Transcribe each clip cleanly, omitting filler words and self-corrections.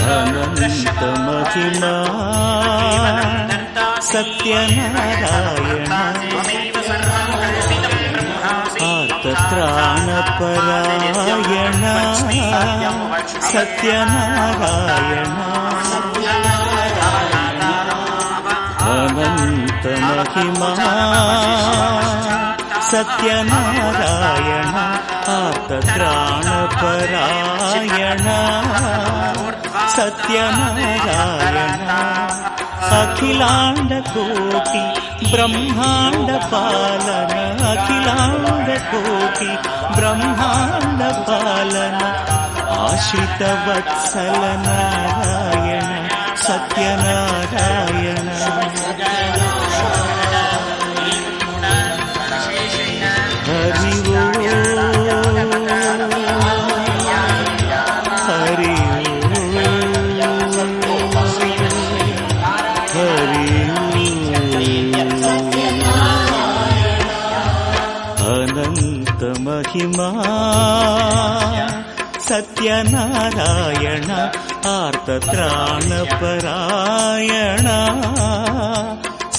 ಅನಂತ ಮಹಿಮಾ ಸತ್ಯನಾರಾಯಣ ಆರ್ತತ್ರಾಣಪರಾಯಣ ಸತ್ಯನಾರಾಯಣ ಅನಂತ ಮಹಿಮಾ ಸತ್ಯನಾರಾಯಣ ಆರ್ತತ್ರಾಣಪರಾಯಣ ಸತ್ಯನಾರಾಯಣ ಅಖಿಲಾಂಡ ಕೋಟಿ ಬ್ರಹ್ಮಾಂಡ ಪಾಲನ ಅಖಿಲಾಂಡ ಕೋಟಿ ಬ್ರಹ್ಮಾಂಡ ಪಾಲನ ಆಶ್ರಿತ ವತ್ಸಲ ನಾರಾಯಣ ಸತ್ಯನಾರಾಯಣ ಹರಿ ಅನಂತ ಮಹಿಮಾ ಸತ್ಯನಾರಾಯಣ ಆರ್ತತ್ರಾಣಪರಾಯಣ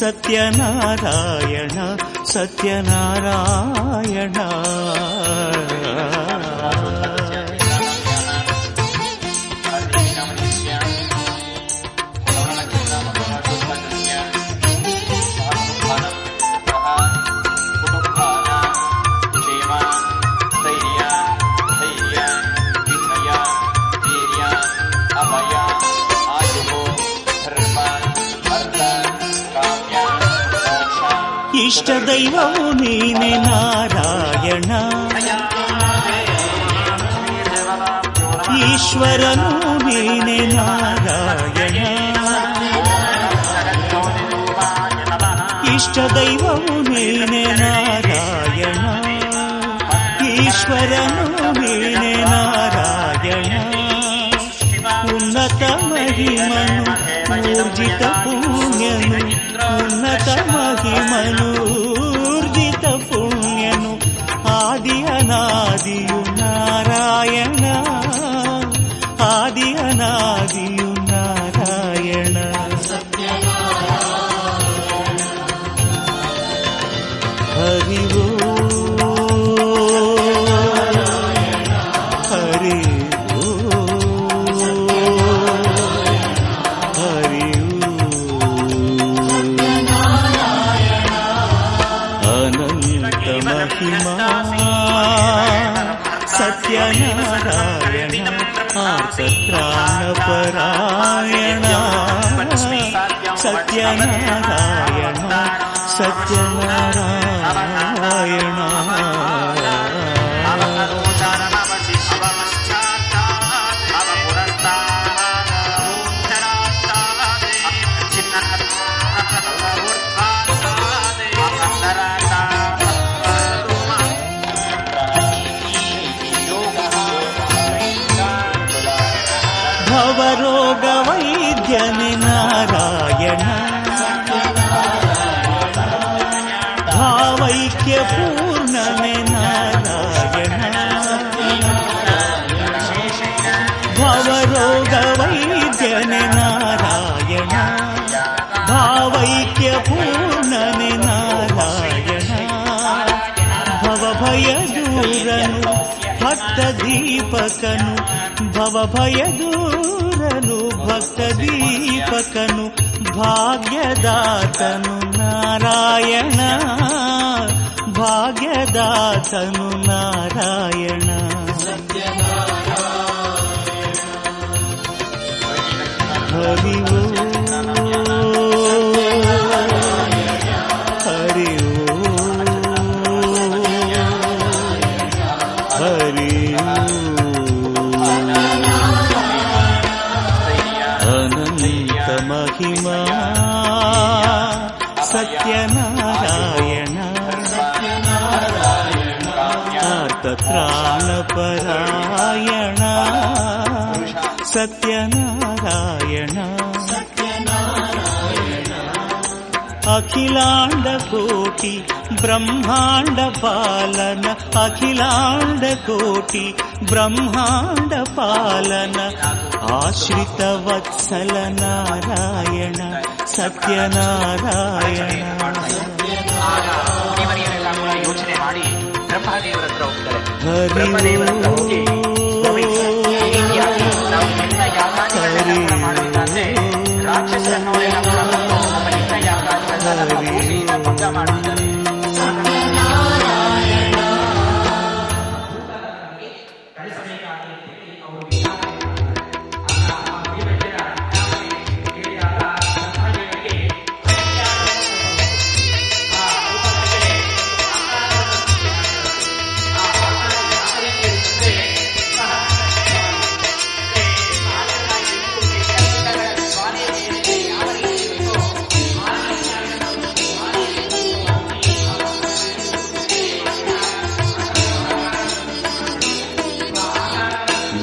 ಸತ್ಯನಾರಾಯಣ ಸತ್ಯನಾರಾಯಣ ಇಷ್ಟ ದೈವವು ನೀನೆ ನಾರಾಯಣ ಈಶ್ವರನು ನೀನೆ ನಾರಾಯಣ ಇಷ್ಟ ದೈವವು ನೀನೆ ನಾರಾಯಣ ಈಶ್ವರನು ನೀನೆ ನಾರಾಯಣ ಉನ್ನತ ಮಹಿಮನು ಊರ್ಜಿತ ಪುಣ್ಯನು ಉನ್ನತ ಮಹಿಮನು ಊರ್ಜಿತ ಪುಣ್ಯನು ಆದಿ ಅನಾದಿಯು ನಾರಾಯಣ ಆದಿ ಅನಾದಿಯು ನಾರಾಯಣ ಹರಿ ಹರಿ ಮಹಿಮಾ ಸತ್ಯನಾರಾಯಣ ಆರ್ತತ್ರಾಣಪರಾಯಣ ಸತ್ಯನಾರಾಯಣ ಸತ್ಯನಾರಾಯಣ ಭವರೋಗ ವೈದ್ಯನೆ ನಾರಾಯಣ ಭಾವೈಕ್ಯ ಪೂರ್ಣನೆ ನಾರಾಯಣ ಭವರೋಗ ವೈದ್ಯನೆ ನಾರಾಯಣ ಭಾವೈಕ್ಯ ಪೂರ್ಣನೆ ನಾರಾಯಣ ಭವಭಯ ದೂರನು ಭಕ್ತ ದೀಪಕನು ಭವಭಯ ದೂರನು ಭಕ್ತ ದೀಪಕನು ಭಾಗ್ಯದಾತನು ನಾರಾಯಣ ಭಾಗ್ಯದಾತನು ನಾರಾಯಣ ಹರಿ ಹರಿ ಹರಿ ಅನಂತ ಮಹಿಮಾ ಸತ್ಯನಾರಾಯಣ ಆರ್ತತ್ರಾಣಪರಾಯಣ ಸತ್ಯನಾರಾಯಣ ಅಖಿಲಾಂಡ ಕೋಟಿ ಬ್ರಹ್ಮಾಂಡ ಪಾಲನ ಅಖಿಲಾಂಡ ಕೋಟಿ ಬ್ರಹ್ಮಾಂಡ ಪಾಲನ ಆಶ್ರಿತ ವತ್ಸಲ ನಾರಾಯಣ ಸತ್ಯನಾರಾಯಣ. ಯೋಚನೆ ಮಾಡಿ ಬ್ರಹ್ಮದೇವರ ಹತ್ರ ಹೋಗ್ತಾರೆ. ಹರಿ ಬ್ರಹ್ಮದೇವರ ಹತ್ರ ಹೋಗಿ ನಾವು ಎಲ್ಲ ಯಾಗಾದಿಗಳನ್ನ ಮಾಡಬೇಕಾದ್ರೆ ರಾಕ್ಷಸರನ್ನೆಲ್ಲ ನಮ್ಮ ಎಲ್ಲ ಯಾಗಾದಿಗಳನ್ನ ನಮ್ಮ ಭೂಮಿಯಿಂದ ಭಂಗ ಮಾಡುತ್ತಾರೆ.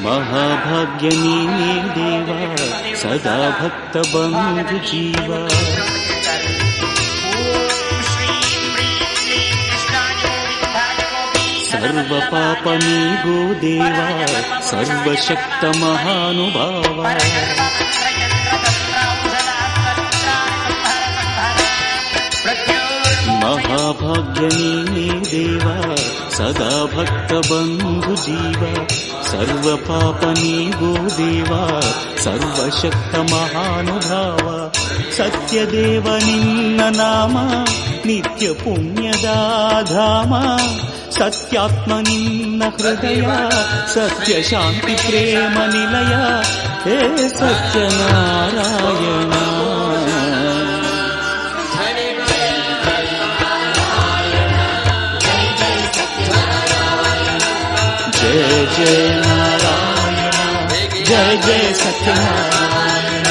ಮಹಾಭಾಗ್ಯ ನೀನೇ ದೇವ ಸದಾ ಭಕ್ತ ಬಂಧು ಜೀವ. ಸರ್ವ ಪಾಪ ನೀಗೋ ದೇವ ಸರ್ವಶಕ್ತ ಮಹಾನುಭಾವ. ಮಹಾಭಾಗ್ಯ ನೀನೇ ದೇವ ಸದಾ ಭಕ್ತ ಬಂಧು ಜೀವ. ಸರ್ವ ಪಾಪ ನೀಗೋ ದೇವ ಸರ್ವಶಕ್ತ ಮಹಾನುಭಾವ. ಸತ್ಯದೇವ ನಿನ್ನ ನಾಮ ನಿತ್ಯ ಪುಣ್ಯದ ಧಾಮ. ಸತ್ಯಾತ್ಮ ನಿನ್ನ ಹೃದಯ ಸತ್ಯ ಶಾಂತಿ ಪ್ರೇಮ ನಿಲಯ. ಹೇ ಸತ್ಯನಾರಾಯಣ जय जय नारायण जय जय सत्यनारायण.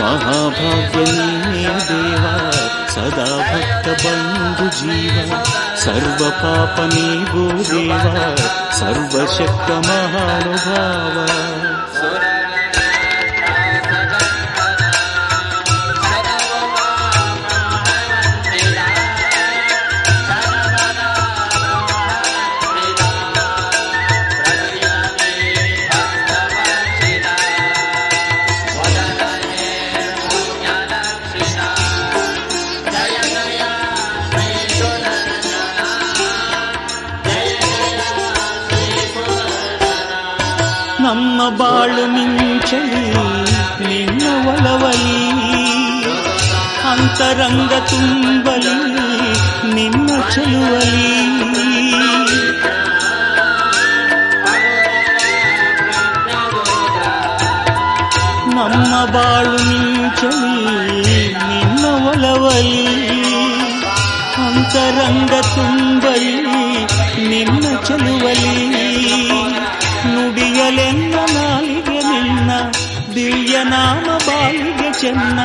महाभाग्य नीने देवा सदा भक्त बंधु जीव. सर्व पाप नीगो देवा सर्वशक्त महानुभाव. ನಮ್ಮ ಬಾಳು ಮಿಂಚಲಿ ನಿನ್ನ ಒಲವಲಿ. ಅಂತರಂಗ ತುಂಬಲಿ ನಿನ್ನ ಚೆಲುವಲಿ. ನಮ್ಮ ಬಾಳು ಮಿಂಚಲಿ ನಿನ್ನ ಒಲವಲಿ. ಅಂತರಂಗ ತುಂಬಲಿ ನಿನ್ನ ಚೆಲುವಲಿ. ನುಡಿಯಲೆನ್ನ ನಾಲಿಗೆ ನಿನ್ನ ದಿವ್ಯ ನಾಮ ಬಾಲಿಗೆ ಚೆನ್ನ.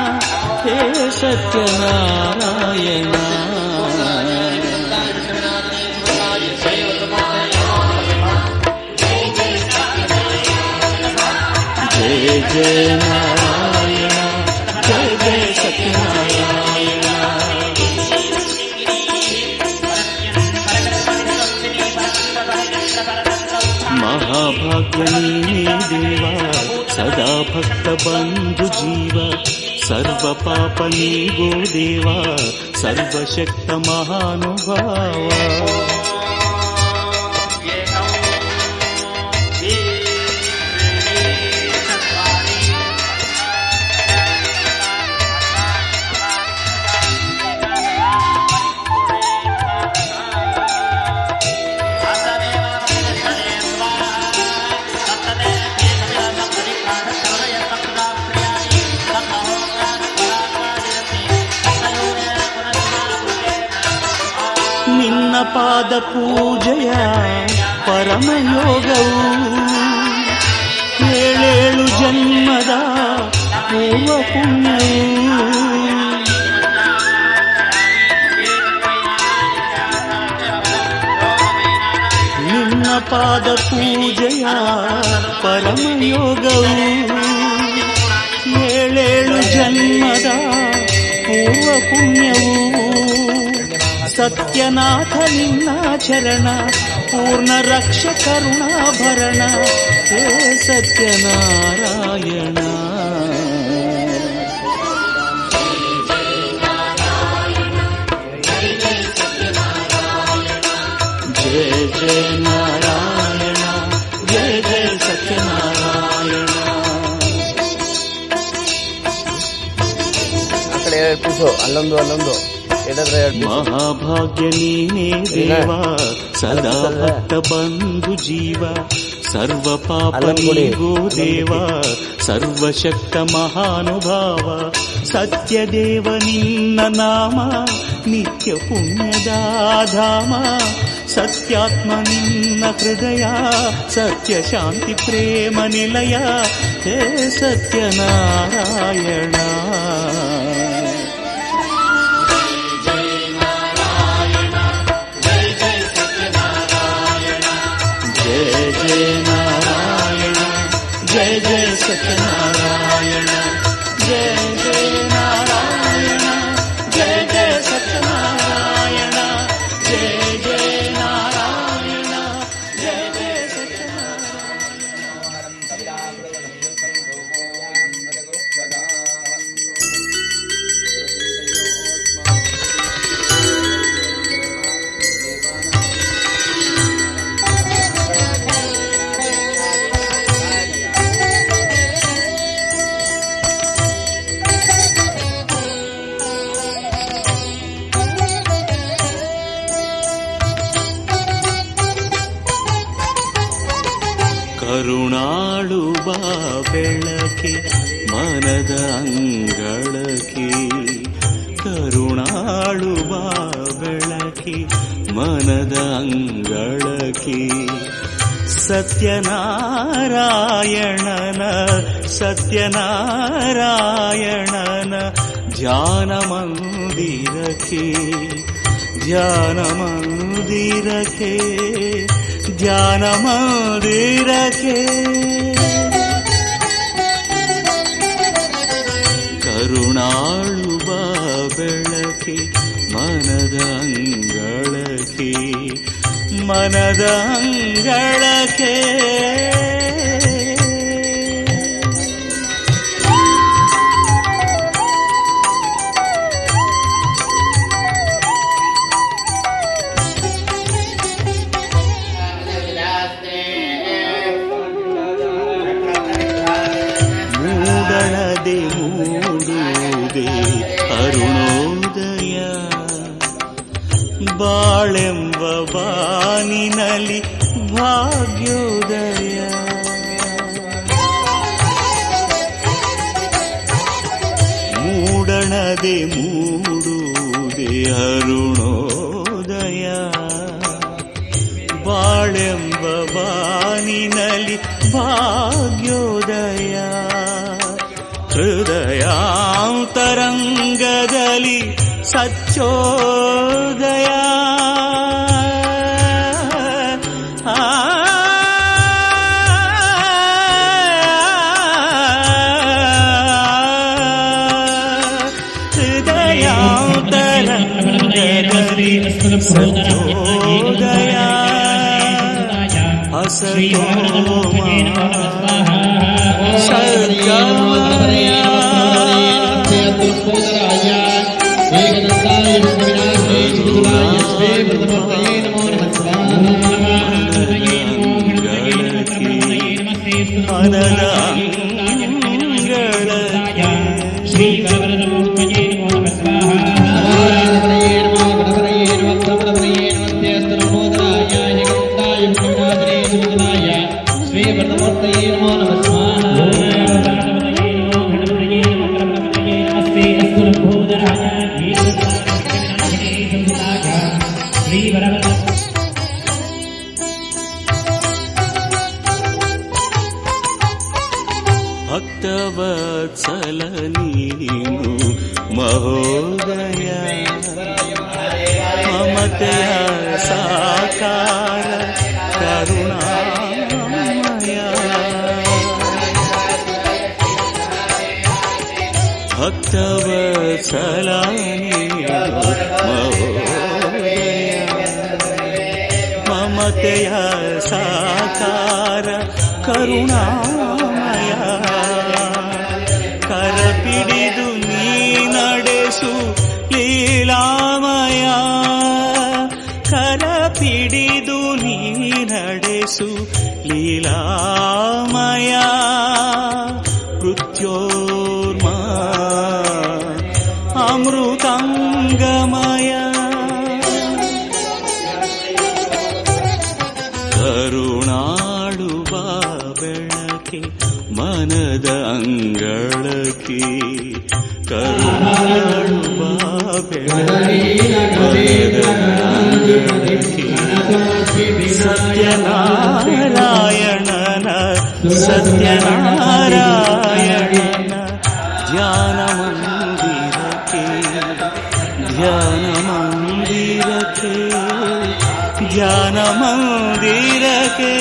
ಹೇ ಸತ್ಯನಾರಾಯಣ जय जय नारायण जय जय सत्यनारायण. महाभाग्य नीने देवा सदा भक्त बंधु जीव. सर्व पाप नीगो देवा सर्वशक्त महानुभाव. ನಿನ್ನ ಪಾದ ಪೂಜೆಯ ಪರಮಯೋಗವು. ಏಳೇಳು ಜನ್ಮದ ಪೂರ್ವ ಪುಣ್ಯವು. ನಿನ್ನ ಪಾದ ಪೂಜೆಯ ಪರಮಯೋಗವು ಏಳೇಳು ಜನ್ಮದ ಪೂರ್ವ ಪುಣ್ಯವು ಸತ್ಯನಾಥ ನಿನ್ನ ಚರಣ ಪೂರ್ಣ ರಕ್ಷ ಕರುಣಾಭರಣ ಹೇ ಸತ್ಯನಾರಾಯಣ. ಜಯ ಜಯ ನಾರಾಯಣ, ಜಯ ಜಯ ಸತ್ಯನಾರಾಯಣ. ಆ ಕಡೆ 2 ಪೀಸು ಅಲ್ಲೊಂದು ಎಡದ್ರೆ 2 ಪೀಸು. ಮಹಾಭಾಗ್ಯ ನೀನೇ ದೇವ ಸದಾ ಭಕ್ತ ಬಂಧು ಜೀವ ಸರ್ವ ಪಾಪ ನೀಗೋ ದೇವ ಸರ್ವಶಕ್ತ ಮಹಾನುಭಾವ ಸತ್ಯದೇವ ನಿನ್ನ ನಾಮ ನಿತ್ಯ ಪುಣ್ಯದ ಧಾಮ ಸತ್ಯಾತ್ಮ ನಿನ್ನ ಹೃದಯ ಸತ್ಯ ಶಾಂತಿ ಪ್ರೇಮ ನಿಲಯ ಹೇ ಸತ್ಯನಾರಾಯಣ. ಜಯ ಜಯ ನಾರಾಯಣ, ಜಯ ಜಯ ಸತ್ಯನಾರಾಯಣ, ಜಯ ಜಯ ನಾರಾಯಣ, ಜಯ ಜಯ ಸತ್ಯನಾರಾಯಣ, ಜಯ ಜಯ ನಾರಾಯಣ, ಜಯ ಜಯ ಕರುಣಾಳುವ ಬೆಳಕೆ ಮನದ ಅಂಗಳಕ್ಕೆ ಕರುಣಾಳುವ ಬೆಳಕೆ ಮನದ ಅಂಗಳಕ್ಕೆ ಸತ್ಯನಾರಾಯಣನ ಧ್ಯಾನ ಮಂದಿರಕ್ಕೆ ಧ್ಯಾನ ಮಂದಿರಕ್ಕೆ ಕರುಣಾಳುವ ಬೆಳಕೆ ಮನದ ಅಂಗಳಕ್ಕೆ ಮೂಡುವುದೇ ಅರುಣೋದಯ ಬಾಳೆಂಬ ಬಾನಿನಲ್ಲಿ ಭಾಗ್ಯೋದಯ ಮೂಡಣದೆ ಮೂಡುವುದೇ ಅರುಣೋದಯ ಬಾಳೆಂಬ ಬಾನಿನಲ್ಲಿ ಭಾಗ್ಯೋದಯ ಹೃದಯಾಂತರಂಗದಲ್ಲಿ ಸಚ್ಚೋದಯ ಹೃದಯಾಂತರಂಗದಲ್ಲಿ ಸಚ್ಚೋದಯ ಹಸಯೋಮ ಭಕ್ತವತ್ಸಲ ನೀನು ಮಹೋದಯ ಮಮತೆಯ ಸಾಕಾರ ವತ್ಸಲ ನೀನು ಮಹೋದಯ ಮಮತೆಯ ಸಾಕಾರ ಕರುಣಾಮಯ ಕರಪಿಡಿದು ನೀ ನಡೆಸು ಲೀಲಾಮಯ ಕರಪಿಡಿದು ನೀ ನಡೆಸು ಲೀಲಾಮಯ ಮೃತ್ಯೋರ್ಮ ಅಮೃತಾಂಗಮಯ ಕರುಣಾಡುವ ಬೆಳಕೆ ಮನದ ಅಂಗಳಕ್ಕೆ ಕರುಣಾಡುವ ಬೆಳಕೆ ಮನದ ಅಂಗಳಕ್ಕೆ ಸತ್ಯನಾರಾಯಣನ ಸತ್ಯನಾರಾಯಣನ ಧ್ಯಾನ ಮಂದಿರಕ್ಕೆ ಧ್ಯಾನ ಮಂದಿರಕ್ಕೆ ಧ್ಯಾನ ಮಂದಿರಕ್ಕೆ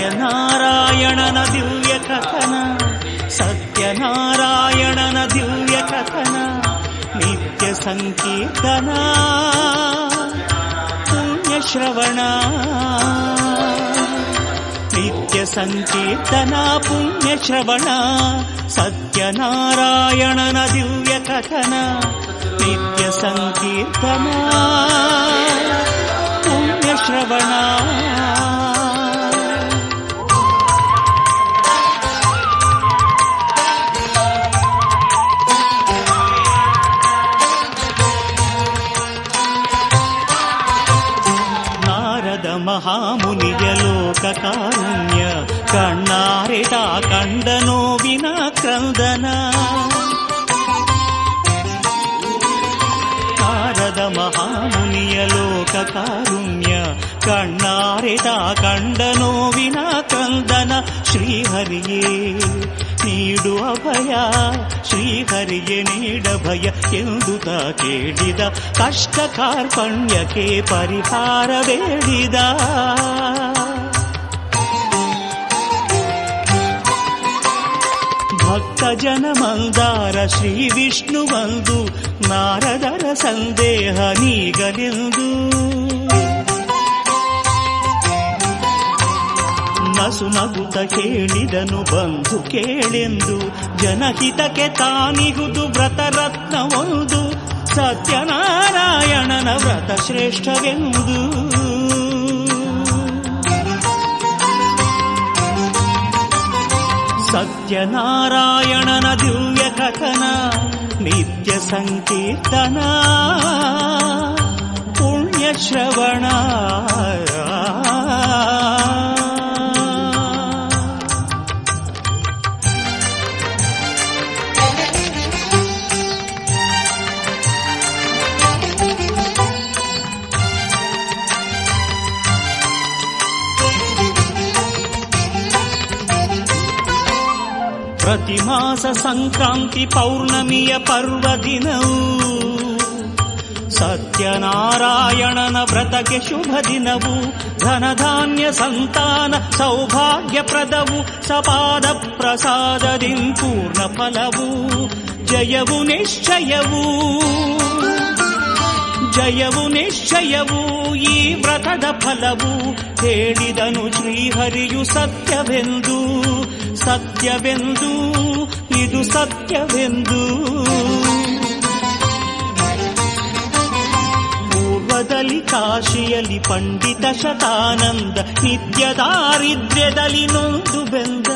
ಸತ್ಯನಾರಾಯಣನ ದಿವ್ಯ ಕಥನ ಸತ್ಯನಾರಾಯಣನ ದಿವ್ಯ ಕಥನ ನಿತ್ಯ ಸಂಕೀರ್ತನ ಪುಣ್ಯ ಶ್ರವಣ ನಿತ್ಯ ಸಂಕೀರ್ತನ ಪುಣ್ಯ ಶ್ರವಣ ಸತ್ಯನಾರಾಯಣನ ದಿವ್ಯ ಕಥನ ನಿತ್ಯ ಸಂಕೀರ್ತನ ಪುಣ್ಯ ಶ್ರವಣ ಮಹಾಮುನಿಯ ಲೋಕ ಕಾರುಣ್ಯ ಕಣ್ಣಾರೆದ ಕಂಡ ನೋವಿನ ಕ್ರಂದನ ನಾರದ ಮಹಾಮುನಿಯ ಲೋಕ ಕಾರುಣ್ಯ ಕಣ್ಣಾರೆದ ಕಂಡ ನೋವಿನ ಕ್ರಂದನ ಶ್ರೀಹರಿಯೇ ನೀಡು ಅಭಯ ಶ್ರೀಹರಿಗೆ ನೀಡ ಭಯ ಎಂದುತ ಕೇಳಿದ ಕಷ್ಟ ಕಾರ್ಪಣ್ಯಕ್ಕೆ ಪರಿಹಾರ ಬೇಡಿದ ಭಕ್ತ ಜನ ಮಂದಾರ ಶ್ರೀ ವಿಷ್ಣು ಬಂದು ನಾರದರ ಸಂದೇಹ ನೀಗಲೆಂದು ನಸು ನಗುತ್ತ ಕೇಳಿದನು ಬಂಧು ಕೇಳೆಂದು ಜನಹಿತಕ್ಕೆ ತಾನಿಗುದು ವ್ರತರತ್ನ ಒಂದು ಸತ್ಯನಾರಾಯಣನ ವ್ರತ ಶ್ರೇಷ್ಠವೆಂದು ಸತ್ಯನಾರಾಯಣನ ದಿವ್ಯ ಕಥನ ನಿತ್ಯ ಸಂಕೀರ್ತನ ಪುಣ್ಯ ಶ್ರವಣ ಪ್ರತಿ ಮಾಸ ಸಂಕ್ರಾಂತಿ ಪೌರ್ಣಮಿಯ ಪರ್ವದಿನವು ಸತ್ಯನಾರಾಯಣನ ವ್ರತಕ್ಕೆ ಶುಭ ದಿನವು ಧನಧಾನ್ಯ ಸಂತಾನ ಸೌಭಾಗ್ಯಪ್ರದವು ಸಪಾದ ಪ್ರಸಾದದಿ ಪೂರ್ಣ ಫಲವು ಜಯವು ನಿಶ್ಚಯವು ಜಯವು ನಿಶ್ಚಯವು ಈ ವ್ರತದ ಫಲವು ಹೇಳಿದನು ಶ್ರೀಹರಿಯು ಸತ್ಯವೆಂದು ಸತ್ಯವೆಂದು ಇದು ಸತ್ಯವೆಂದು ಪೂರ್ವದಲ್ಲಿ ಕಾಶಿಯಲ್ಲಿ ಪಂಡಿತ ಶತಾನಂದ ನಿತ್ಯ ದಾರಿದ್ರ್ಯದಲ್ಲಿ ನೊಂದು ಬೆಂದ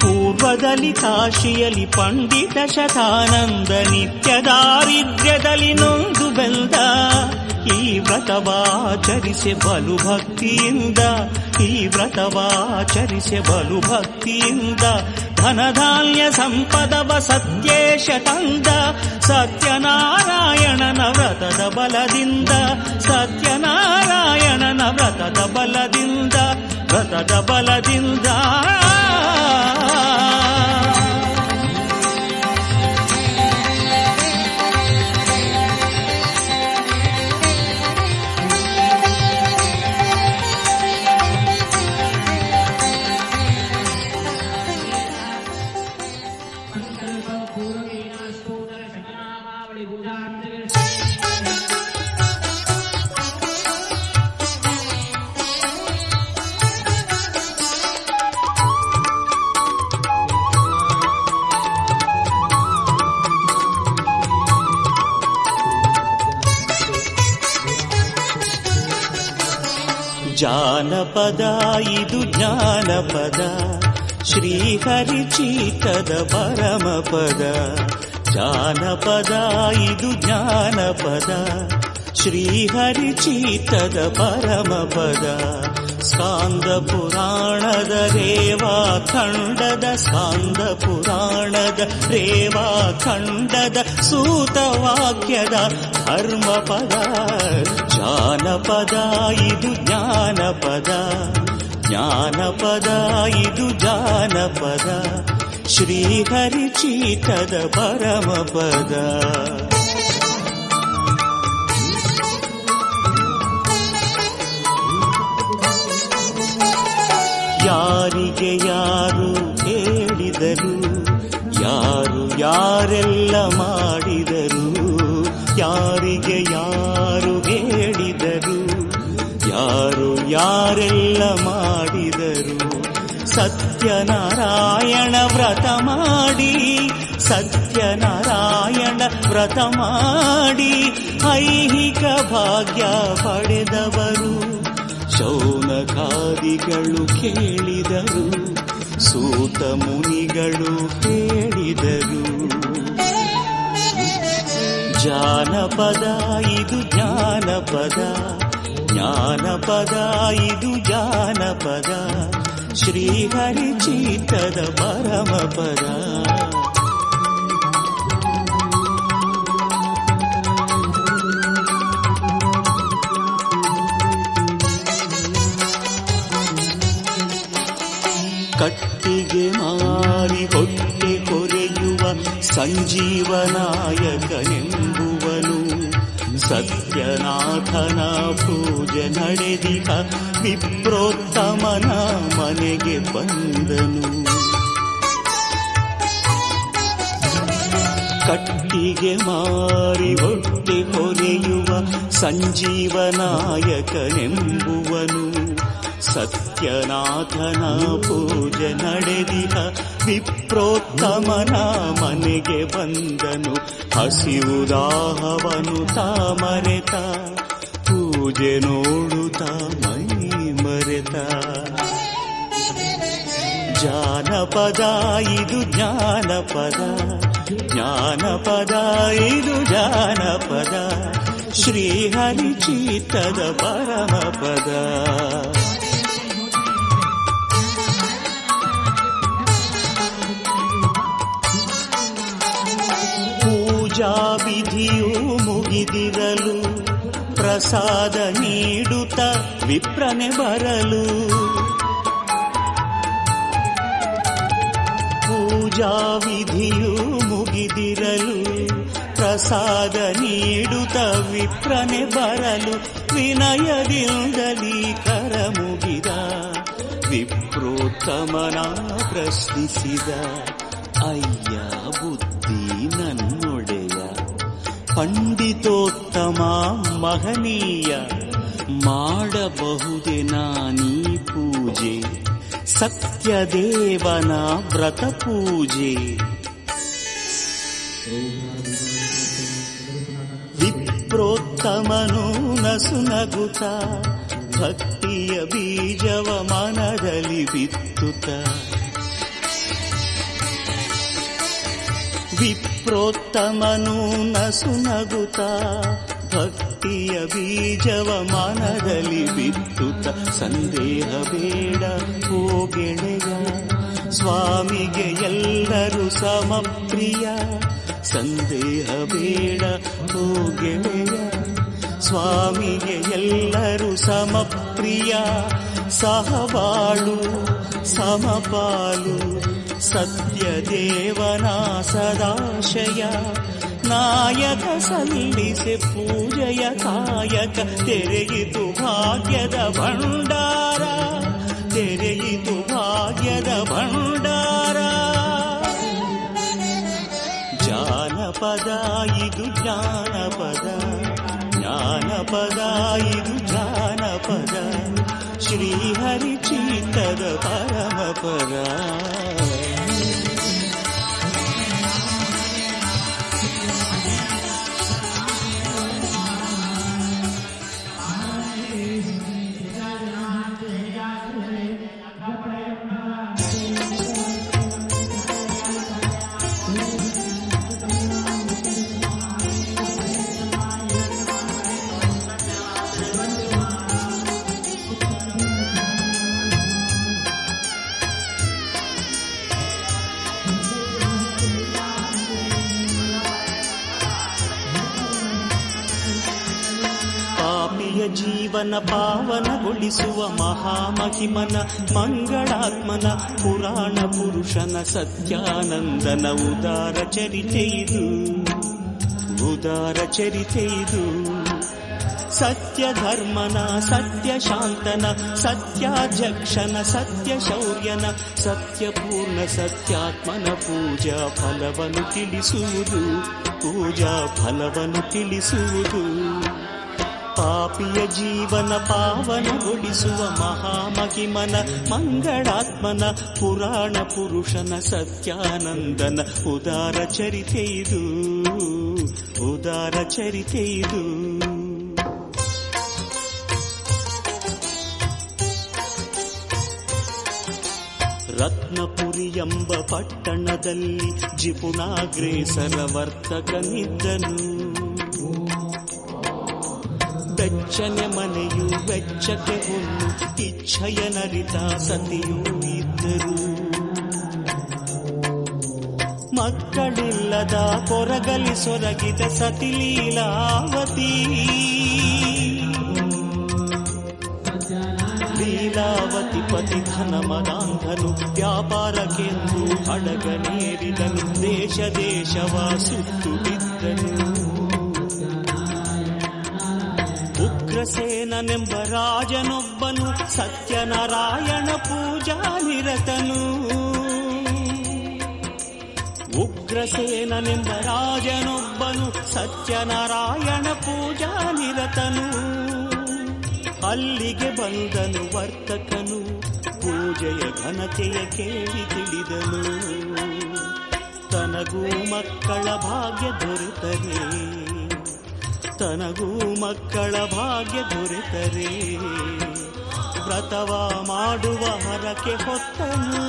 ಪೂರ್ವದಲ್ಲಿ ಕಾಶಿಯಲ್ಲಿ ಪಂಡಿತ ಶತಾನಂದ ನಿತ್ಯ ದಾರಿದ್ರ್ಯದಲ್ಲಿ ನೊಂದು ಬೆಂದ ಈ ವ್ರತವಾಚರಿಸೆ ಬಲು ಭಕ್ತಿಯಿಂದ ಈ ವ್ರತವಾಚರಿಸೆ ಬಲು ಭಕ್ತಿಯಿಂದ ಧನಧಾನ್ಯ ಸಂಪದವ ಸತ್ಯೇಶ ತಂದ ಸತ್ಯನಾರಾಯಣನ ವ್ರತದ ಬಲದಿಂದ, ಸತ್ಯನಾರಾಯಣನ ವ್ರತದ ಬಲದಿಂದ, ವ್ರತದ ಬಲದಿಂದ. ಜಾನಪದ ಇದು ಜ್ಞಾನಪದ, ಶ್ರೀಹರಿಚೀತದ ಪರಮಪದ. ಜಾನಪದ ಇದು ಜ್ಞಾನಪದ, ಶ್ರೀಹರಿಚೀತದ ಪರಮಪದ. ಸ್ಕಾಂದ ಪುರಾಣದ ರೇವಾಖಂಡದ, ಸ್ಕಾಂದ ಪುರಾಣದ ರೇವಾಖಂಡದ ಸೂತವಾಕ್ಯದ ಧರ್ಮಪದ. ಜಾನಪದ ಇದು ಜ್ಞಾನಪದ, ಜ್ಞಾನಪದ ಇದು ಜಾನಪದ, ಶ್ರೀಹರಿಚೀತದ ಪರಮಪದ. ಯಾರಿಗೆ ಯಾರು ಹೇಳಿದರು, ಯಾರು ಯಾರೆಲ್ಲ ಮಾಡಿದರು, ಯಾರಿಗೆ ಯಾರು ಹೇಳಿದರು, ಯಾರು ಯಾರೆಲ್ಲ ಮಾಡಿದರು. ಸತ್ಯನಾರಾಯಣ ವ್ರತ ಮಾಡಿ, ಸತ್ಯನಾರಾಯಣ ವ್ರತ ಮಾಡಿ ಐಹಿಕ ಭಾಗ್ಯ ಪಡೆದವರು. ಶೌನಕಾದಿಗಳು ಕೇಳಿದರು, ಸೂತ ಮುನಿಗಳು ಹೇಳಿದರು. ಜಾನಪದ ಇದು ಜ್ಞಾನಪದ, ಜ್ಞಾನಪದ ಇದು ಜಾನಪದ, ಶ್ರೀಹರಿಚೀತದ ಪರಮಪದ. ಕಟ್ಟಿಗೆ ಮಾರಿ ಹೊಟ್ಟೆ ಕೊರೆಯುವ ಸಂಜೀವನಾಯಕನೆಂಬುವನು, ಸತ್ಯನಾಥನ ಪೂಜೆ ನಡೆದಿಹ ವಿಪ್ರೋತ್ತಮನ ಮನೆಗೆ ಬಂದನು. ಕಟ್ಟಿಗೆ ಮಾರಿ ಹೊಟ್ಟೆ ಕೊರೆಯುವ ಸಂಜೀವನಾಯಕನೆಂಬುವನು, ಸತ್ಯನಾಥನ ಪೂಜೆ ನಡೆದಿಹ ವಿಪ್ರೋತ್ತಮನ ಮನೆಗೆ ಬಂದನು. ಹಸಿವುದಾಹವನು ತಾಮರೆತ, ಪೂಜೆ ನೋಡುತ್ತ ಮೈ ಮರೆತ. ಜಾನಪದ ಇದು ಜ್ಞಾನಪದ, ಜ್ಞಾನಪದ ಇದು ಜಾನಪದ, ಶ್ರೀಹರಿಚೀತದ ಪರಮಪದ. ಪೂಜಾ ವಿಧಿಯು ಮುಗಿದಿರಲು ಪ್ರಸಾದ ನೀಡುತ್ತ ವಿಪ್ರನೆ ಬರಲು. ಪೂಜಾ ವಿಧಿಯು ಮುಗಿದಿರಲು ಪ್ರಸಾದ ನೀಡುತ್ತ ವಿಪ್ರನೆ ಬರಲು. ವಿನಯದಿಂದಲೀ ಕರ ಮುಗಿದ ವಿಪ್ರೋತ್ತಮನ ಪ್ರಶ್ನಿಸಿದ. ಅಯ್ಯ ಬುದ್ಧಿ ನನ್ನೊಡೆಯ, ಪಂಡಿತೋತ್ತಮ ಮಹನೀಯ, ಮಾಡಬಹುದೇ ನಾನೀ ಪೂಜೆ, ಸತ್ಯದೇವನ ವ್ರತ ಪೂಜೆ. ವಿಪ್ರೋತ್ತಮನು ನಸುನಗುತ್ತ ಭಕ್ತಿಯ ಬೀಜವ ಮನದಲ್ಲಿ ಬಿತ್ತುತ್ತ. ವಿಪ್ರೋತ್ತಮನು ನಸುನಗುತ್ತ ಭಕ್ತಿಯ ಬೀಜವ ಮನದಲ್ಲಿ ಬಿತ್ತುತ್ತ. ಸಂದೇಹ ಬೇಡ ಓ ಗೆಳೆಯ, ಸ್ವಾಮಿಗೆ ಎಲ್ಲರೂ ಸಮಪ್ರಿಯ, ಸಂದೇಹ ಬೇಡ ಓ ಗೆಳೆಯ. ಸ್ವಾಮಿಗೆ ಎಲ್ಲರೂ ಸಮಪ್ರಿಯ, ಸಹಬಾಳು ಸಮಪಾಲು, ಸತ್ಯದೇವನ ಸದಾಶಯ. ನಾಯಕ ಸಲ್ಲಿಸೆ ಪೂಜೆಯ ಕಾಯಕ, ತೆರೆಯಿತು ಭಾಗ್ಯದ ಭಂಡಾರ, ತೆರೆಯಿತು ಭಾಗ್ಯದ ಭಂಡಾರ. ಜಾನಪದ ಇದು ಜ್ಞಾನಪದ, ಜ್ಞಾನಪದ ಇದು ಜಾನಪದ, ಶ್ರೀಹರಿ ಚಿತ್ತದ ಪರಮಪದ. ಜೀವನ ಪಾವನಗೊಳಿಸುವ ಮಹಾಮಹಿಮನ ಮಂಗಳಾತ್ಮನ ಪುರಾಣ ಪುರುಷನ ಸತ್ಯಾನಂದನ ಉದಾರ ಚರಿತೆಯಿದು, ಉದಾರ ಚರಿತೆಯಿದು. ಸತ್ಯ ಧರ್ಮನ ಸತ್ಯ ಶಾಂತನ ಸತ್ಯಾಧ್ಯಕ್ಷನ ಸತ್ಯ ಶೌರ್ಯನ ಸತ್ಯಪೂರ್ಣ ಸತ್ಯಾತ್ಮನ ಪೂಜಾ ಫಲವನ್ನು ತಿಳಿಸುವುದು, ಪೂಜಾ ಫಲವನ್ನು ತಿಳಿಸುವುದು. ಪಾಪಿಯ ಜೀವನ ಪಾವನಗೊಳಿಸುವ ಮಹಾಮಹಿಮನ ಮಂಗಳಾತ್ಮನ ಪುರಾಣ ಪುರುಷನ ಸತ್ಯಾನಂದನ ಉದಾರ ಚರಿತೆಯಿದು, ಉದಾರ ಚರಿತೆಯಿದು. ರತ್ನಪುರಿ ಎಂಬ ಪಟ್ಟಣದಲ್ಲಿ ಜಿಪುಣಾಗ್ರೇಸರ ವರ್ತಕನಿದ್ದನು. ಬೆಚ್ಚನೆ ಮನೆಯು ಬೆಚ್ಚಕ್ಕೆ ಹುಣ್ಣು, ಇಚ್ಛೆಯನರಿತ ಸತಿಯೂ ಇದ್ದರು. ಮಕ್ಕಳಿಲ್ಲದ ಕೊರಗಲಿ ಸೊರಗಿದ ಸತಿ ಲೀಲಾವತಿ, ಲೀಲಾವತಿ ಪತಿ ಧನ ಮದಾಂಧನು, ವ್ಯಾಪಾರಕ್ಕೆಂದು ಹಡಗನೇರಿದನು, ದೇಶ ದೇಶವ ಸುತ್ತು ಬಿದ್ದನು. ಉಗ್ರಸೇನನೆಂಬ ರಾಜನೊಬ್ಬನು ಸತ್ಯನಾರಾಯಣ ಪೂಜಾ ನಿರತನು. ಉಗ್ರಸೇನನೆಂಬ ರಾಜನೊಬ್ಬನು ಸತ್ಯನಾರಾಯಣ ಪೂಜಾ ನಿರತನು. ಅಲ್ಲಿಗೆ ಬಂದನು ವರ್ತಕನು, ಪೂಜೆಯ ಘನತೆಯ ಕೇಳಿ ತಿಳಿದನು. ತನಗೂ ಮಕ್ಕಳ ಭಾಗ್ಯ ದೊರೆತರೆ, ತನಗೂ ಮಕ್ಕಳ ಭಾಗ್ಯ ದೊರೆತರೆ, ವ್ರತವ ಮಾಡುವ ಹರಕೆ ಹೊತ್ತನು.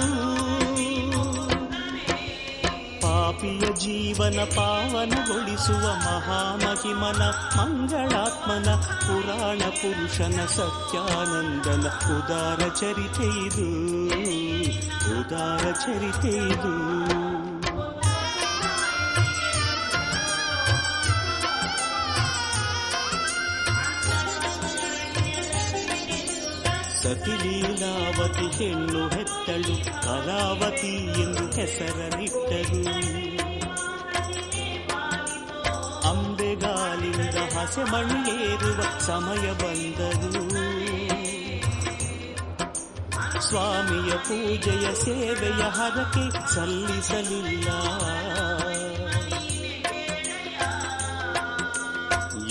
ಪಾಪಿಯ ಜೀವನ ಪಾವನಗೊಳಿಸುವ ಮಹಾಮಹಿಮನ ಮಂಗಳಾತ್ಮನ ಪುರಾಣ ಪುರುಷನ ಸತ್ಯಾನಂದನ ಉದಾರ ಚರಿತೆಯಿದು, ಉದಾರ ಚರಿತೆಯಿದು. ಸತಿ ಲೀಲಾವತಿ ಹೆಣ್ಣು ಹೆತ್ತಳು, ಕಲಾವತಿ ಎಂದು ಹೆಸರನಿಟ್ಟರು. ಅಂಬೆಗಾಲಿಂದ ಹಸೆ ಮಣ್ಣೇರುವ ಸಮಯ ಬಂದರು. ಸ್ವಾಮಿಯ ಪೂಜೆಯ ಸೇವೆಯ ಹರಕೆ ಸಲ್ಲಿಸಲಿಲ್ಲ.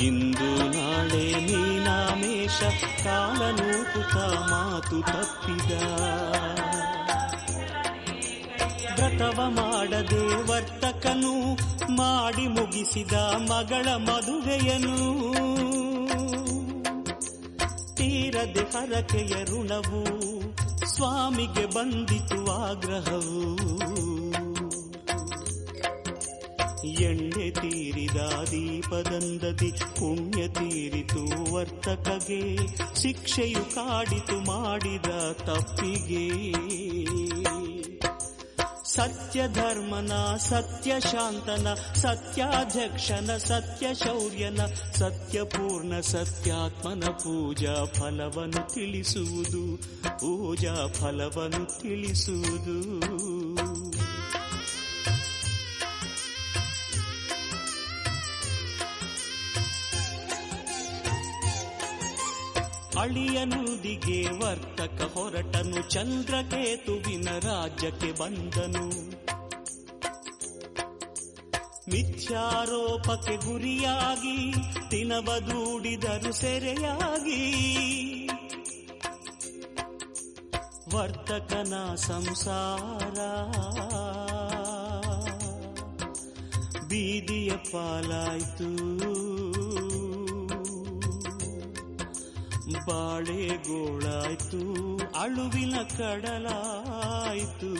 ಇಂದು ನಾಳೆ ನೀನಾಮೇಷ ಕಾಲನೂಕುತ ಮಾತು ತಪ್ಪಿದ. ವ್ರತವ ಮಾಡದೆ ವರ್ತಕನು ಮಾಡಿ ಮುಗಿಸಿದ ಮಗಳ ಮದುವೆಯನು. ತೀರದೆ ಹರಕೆಯ ಋಣವು ಸ್ವಾಮಿಗೆ ಬಂದಿತು ಆಗ್ರಹವು. ಎಣ್ಣೆ ತೀರಿದ ದೀಪದಂದದಿ ಪುಣ್ಯ ತೀರಿತು ವರ್ತಕಗೆ. ಶಿಕ್ಷೆಯು ಕಾಡಿತು ಮಾಡಿದ ತಪ್ಪಿಗೆ. ಸತ್ಯಧರ್ಮನ, ಸತ್ಯಶಾಂತನ, ಸತ್ಯಾಧ್ಯಕ್ಷನ, ಸತ್ಯಶೌರ್ಯನ, ಸತ್ಯಪೂರ್ಣ ಸತ್ಯಾತ್ಮನ ಪೂಜಾ ಫಲವನ್ನು ತಿಳಿಸುವುದು, ಪೂಜಾ ಫಲವನ್ನು ತಿಳಿಸುವುದು. ಅಳಿಯನುದಿಗೆ ವರ್ತಕ ಹೊರಟನು, ಚಂದ್ರಕೇತುವಿನ ರಾಜ್ಯಕ್ಕೆ ಬಂದನು. ಮಿಥ್ಯಾರೋಪಕ್ಕೆ ಗುರಿಯಾಗಿ ದಿನವದೂಡಿದರು ಸೆರೆಯಾಗಿ. ವರ್ತಕನ ಸಂಸಾರ ಬೀದಿಯ ಪಾಲಾಯ್ತು, ಬಾಳೆಗೋಳಾಯ್ತು, ಅಳುವಿನ ಕಡಲಾಯ್ತು.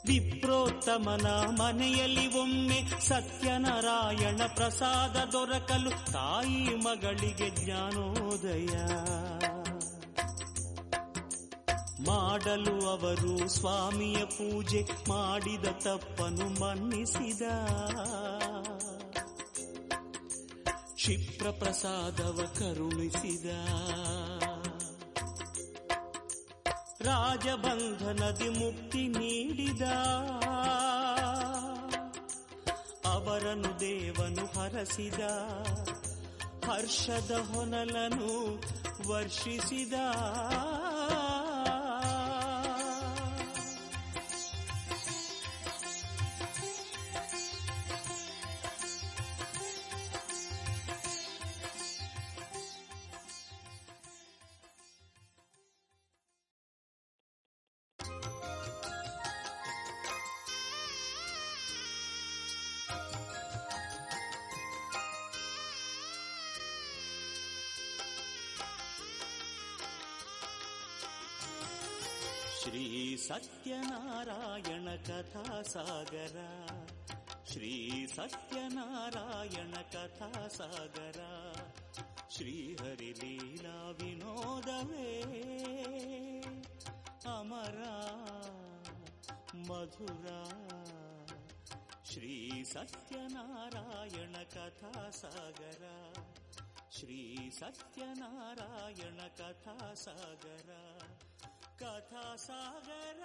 ವಿಪ್ರೋತ್ತಮನ ಮನೆಯಲ್ಲಿ ಒಮ್ಮೆ ಸತ್ಯನಾರಾಯಣ ಪ್ರಸಾದ ದೊರಕಲು ತಾಯಿ ಮಗಳಿಗೆ ಜ್ಞಾನೋದಯ ಮಾಡಲು ಅವರು ಸ್ವಾಮಿಯ ಪೂಜೆ ಮಾಡಿದ ತಪ್ಪನ್ನು ಮನ್ನಿಸಿದ. ಕ್ಷಿಪ್ರ ಪ್ರಸಾದವ ಕರುಣಿಸಿದ. ರಾಜಬಂಧನದಿ ಮುಕ್ತಿ ನೀಡಿದ. ಅವರನ್ನು ದೇವನು ಹರಸಿದ. ಹರ್ಷದ ಹೊನಲನು ವರ್ಷಿಸಿದ. ಶ್ರೀ ಸತ್ಯನಾರಾಯಣ ಕಥಾಸಾಗರ, ಶ್ರೀ ಸತ್ಯನಾರಾಯಣ ಕಥಾಸಾಗರ. ಶ್ರೀಹರಿ ಲೀಲಾ ವಿನೋದವೇ ಅಮರ ಮಧುರ. ಶ್ರೀ ಸತ್ಯನಾರಾಯಣ ಕಥಾಸಾಗರ, ಶ್ರೀ ಸತ್ಯನಾರಾಯಣ ಕಥಾಸಾಗರ, ಕಥಾಸಾಗರ.